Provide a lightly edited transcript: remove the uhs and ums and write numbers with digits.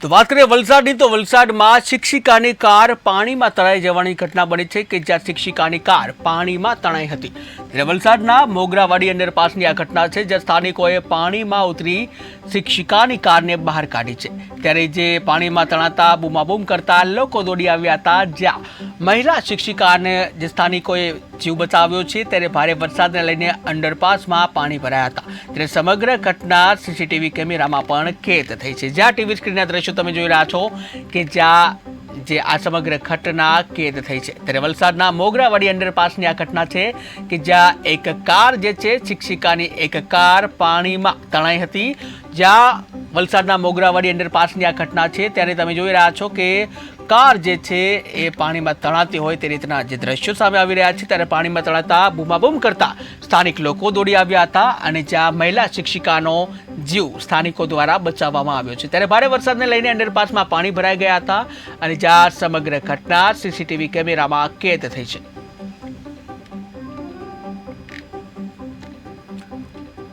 તો વાત કરીએ વલસાડની તો વલસાડમાં શિક્ષિકાની કાર પાણીમાં તણાઈ જવાની ઘટના બની છે કે જ્યાં શિક્ષિકાની કાર પાણીમાં તણાઈ હતી ત્યારે વલસાડના મોગરાવાડી અંડરપાસની આ ઘટના છે જ્યાં સ્થાનિકોએ પાણીમાં ઉતરી શિક્ષિકાની કારને બહાર કાઢી છે ત્યારે જે પાણીમાં તણાતા બૂમાબૂમ કરતા લોકો દોડી આવ્યા હતા જ્યાં મહિલા શિક્ષિકાને જે સ્થાનિકોએ જીવ બચાવ્યો છે ત્યારે ભારે વરસાદને લઈને અંડરપાસમાં પાણી ભરાયા હતા ત્યારે સમગ્ર ઘટના સીસીટીવી કેમેરામાં પણ કેદ થઈ છે જ્યાં ટીવી સ્ક્રીનના દ્રશ્યો તમે જોઈ રહ્યા છો કે જ્યાં જે આ સમગ્ર ઘટના કેદ થઈ છે ત્યારે વલસાડના મોગરાવાડી અંડરપાસની આ ઘટના છે કે જ્યાં એક કાર જે છે શિક્ષિકાની એક કાર પાણીમાં તણાઈ હતી જ્યાં વલસાડના મોગરાવાડી અંડરપાસની આ ઘટના છે ત્યારે તમે જોઈ રહ્યા છો કે કાર જે છે એ પાણીમાં તણાતી હોય તે રીતના જે દ્રશ્યો સામે આવી રહ્યા છે ત્યારે પાણીમાં તણાતા બૂમાબૂમ કરતા સ્થાનિક લોકો દોડી આવ્યા હતા અને જ્યાં મહિલા શિક્ષિકાનો જીવ સ્થાનિકો દ્વારા બચાવવામાં આવ્યો છે ત્યારે ભારે વરસાદને લઈને અંડરપાસમાં પાણી ભરાઈ ગયા હતા અને જ્યાં સમગ્ર ઘટના સીસીટીવી કેમેરામાં કેદ થઈ છે।